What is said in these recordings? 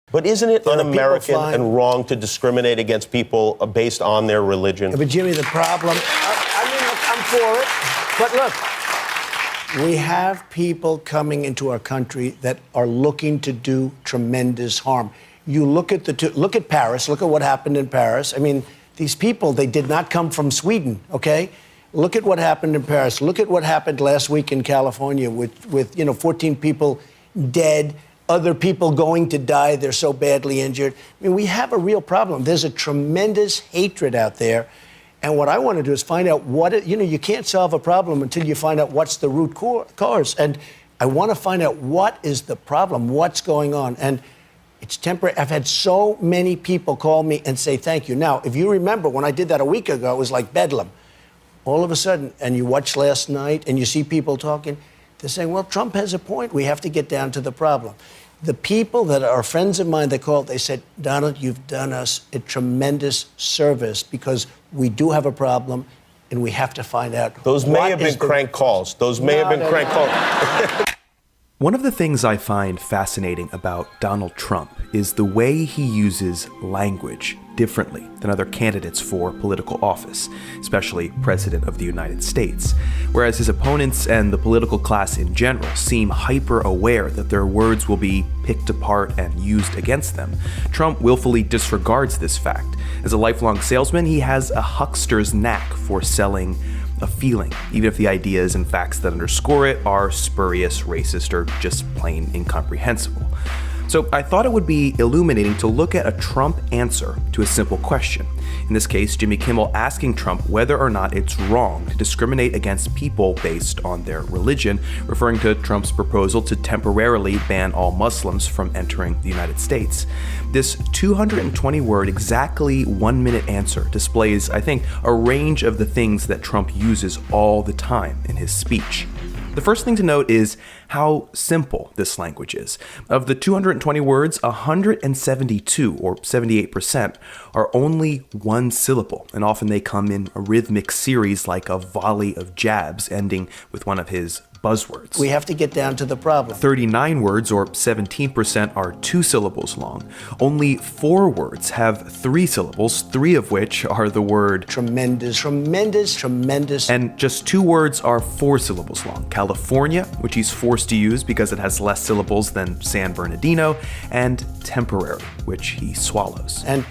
But isn't it un-American and wrong to discriminate against people based on their religion? But Jimmy, the problem, I'm for it. But look, we have people coming into our country that are looking to do tremendous harm. You look at look at Paris, look at what happened in Paris. I mean, these people, they did not come from Sweden, okay? Look at what happened in Paris. Look at what happened last week in California with 14 people dead, other people going to die. They're so badly injured. I mean, we have a real problem. There's a tremendous hatred out there. And what I want to do is find out you can't solve a problem until you find out what's the root cause. And I want to find out what is the problem, what's going on. And it's temporary. I've had so many people call me and say thank you. Now, if you remember, when I did that a week ago, it was like bedlam. All of a sudden, and you watch last night and you see people talking, they're saying, well, Trump has a point. We have to get down to the problem. The people that are friends of mine that called, they said, Donald, you've done us a tremendous service because we do have a problem and we have to find out. Those may have been crank calls. Those may have been crank calls. One of the things I find fascinating about Donald Trump is the way he uses language differently than other candidates for political office, especially President of the United States. Whereas his opponents and the political class in general seem hyper-aware that their words will be picked apart and used against them, Trump willfully disregards this fact. As a lifelong salesman, he has a huckster's knack for selling a feeling, even if the ideas and facts that underscore it are spurious, racist, or just plain incomprehensible. So I thought it would be illuminating to look at a Trump answer to a simple question. In this case, Jimmy Kimmel asking Trump whether or not it's wrong to discriminate against people based on their religion, referring to Trump's proposal to temporarily ban all Muslims from entering the United States. This 220-word, exactly 1-minute answer displays, I think, a range of the things that Trump uses all the time in his speech. The first thing to note is how simple this language is. Of the 220 words, 172, or 78%, are only one syllable, and often they come in a rhythmic series like a volley of jabs ending with one of his buzzwords. We have to get down to the problem. 39 words, or 17%, are 2 syllables long. Only 4 words have 3 syllables, 3 of which are the word tremendous, tremendous, tremendous. And just 2 words are 4 syllables long. California, which he's forced to use because it has less syllables than San Bernardino, and temporary, which he swallows. And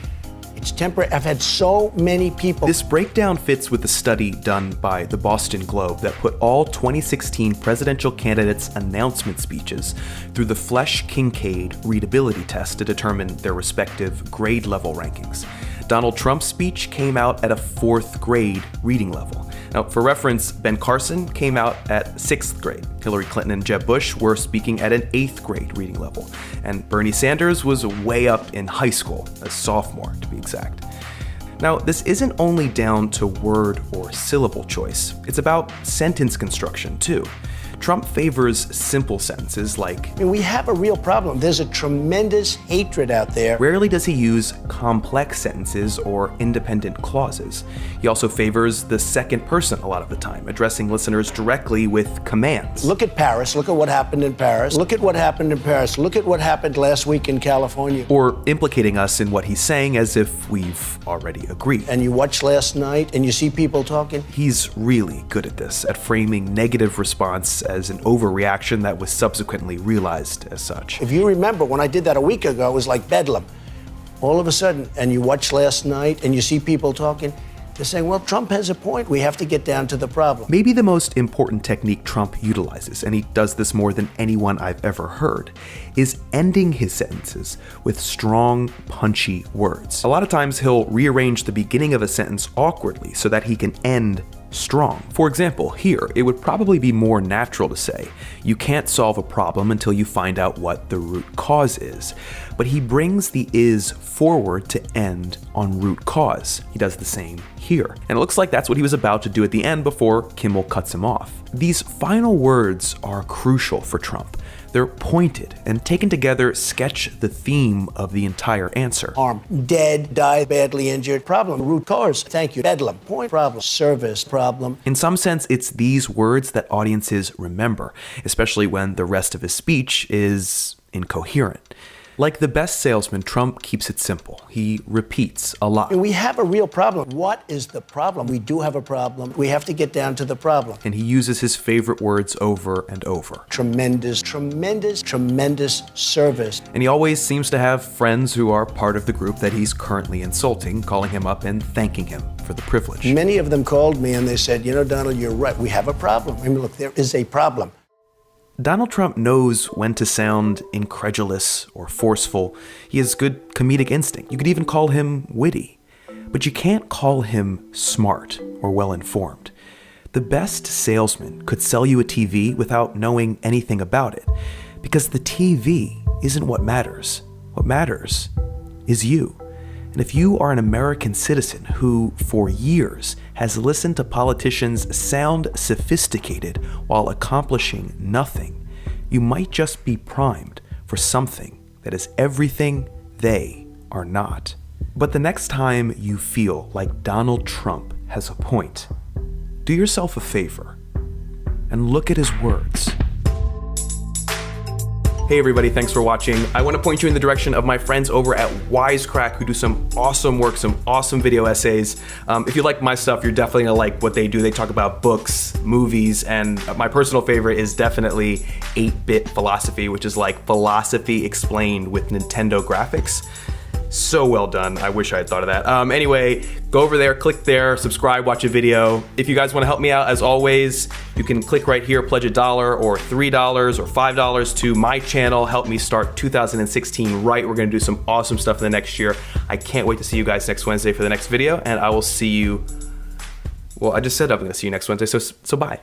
it's temporary. I've had so many people. This breakdown fits with the study done by the Boston Globe that put all 2016 presidential candidates' announcement speeches through the Flesch-Kincaid readability test to determine their respective grade level rankings. Donald Trump's speech came out at a 4th grade reading level. Now, for reference, Ben Carson came out at 6th grade. Hillary Clinton and Jeb Bush were speaking at an 8th grade reading level. And Bernie Sanders was way up in high school, a sophomore to be exact. Now, this isn't only down to word or syllable choice. It's about sentence construction, too. Trump favors simple sentences like, I mean, we have a real problem. There's a tremendous hatred out there. Rarely does he use complex sentences or independent clauses. He also favors the second person a lot of the time, addressing listeners directly with commands. Look at Paris. Look at what happened in Paris. Look at what happened in Paris. Look at what happened last week in California. Or implicating us in what he's saying as if we've already agreed. And you watch last night and you see people talking. He's really good at this, at framing negative response as an overreaction that was subsequently realized as such. If you remember, when I did that a week ago, it was like bedlam. All of a sudden, and you watch last night and you see people talking, they're saying, well, Trump has a point. We have to get down to the problem. Maybe the most important technique Trump utilizes, and he does this more than anyone I've ever heard, is ending his sentences with strong, punchy words. A lot of times he'll rearrange the beginning of a sentence awkwardly so that he can end strong. For example, here, it would probably be more natural to say, you can't solve a problem until you find out what the root cause is. But he brings the is forward to end on root cause. He does the same here. And it looks like that's what he was about to do at the end before Kimmel cuts him off. These final words are crucial for Trump. They're pointed and taken together sketch the theme of the entire answer. Harm, dead, died, badly injured, problem, root cause, thank you, bedlam, point, problem, service, problem. In some sense, it's these words that audiences remember, especially when the rest of his speech is incoherent. Like the best salesman, Trump keeps it simple. He repeats a lot. And we have a real problem. What is the problem? We do have a problem. We have to get down to the problem. And he uses his favorite words over and over. Tremendous, tremendous, tremendous service. And he always seems to have friends who are part of the group that he's currently insulting, calling him up and thanking him for the privilege. Many of them called me and they said, you know, Donald, you're right. We have a problem. I mean, look, there is a problem. Donald Trump knows when to sound incredulous or forceful. He has good comedic instinct. You could even call him witty. But you can't call him smart or well-informed. The best salesman could sell you a TV without knowing anything about it, because the TV isn't what matters. What matters is you. And if you are an American citizen who, for years, has listened to politicians sound sophisticated while accomplishing nothing, you might just be primed for something that is everything they are not. But the next time you feel like Donald Trump has a point, do yourself a favor and look at his words. Hey everybody, thanks for watching. I want to point you in the direction of my friends over at Wisecrack, who do some awesome work, some awesome video essays. If you like my stuff, you're definitely gonna like what they do. They talk about books, movies, and my personal favorite is definitely 8-Bit Philosophy, which is like philosophy explained with Nintendo graphics. So well done. I wish I had thought of that. Anyway, go over there, click there, subscribe, watch a video. If you guys want to help me out, as always, you can click right here, pledge $1 or $3 or $5 to my channel. Help me start 2016 right. We're going to do some awesome stuff in the next year. I can't wait to see you guys next Wednesday for the next video, and I will see you. Well, I just said I'm going to see you next Wednesday, so bye.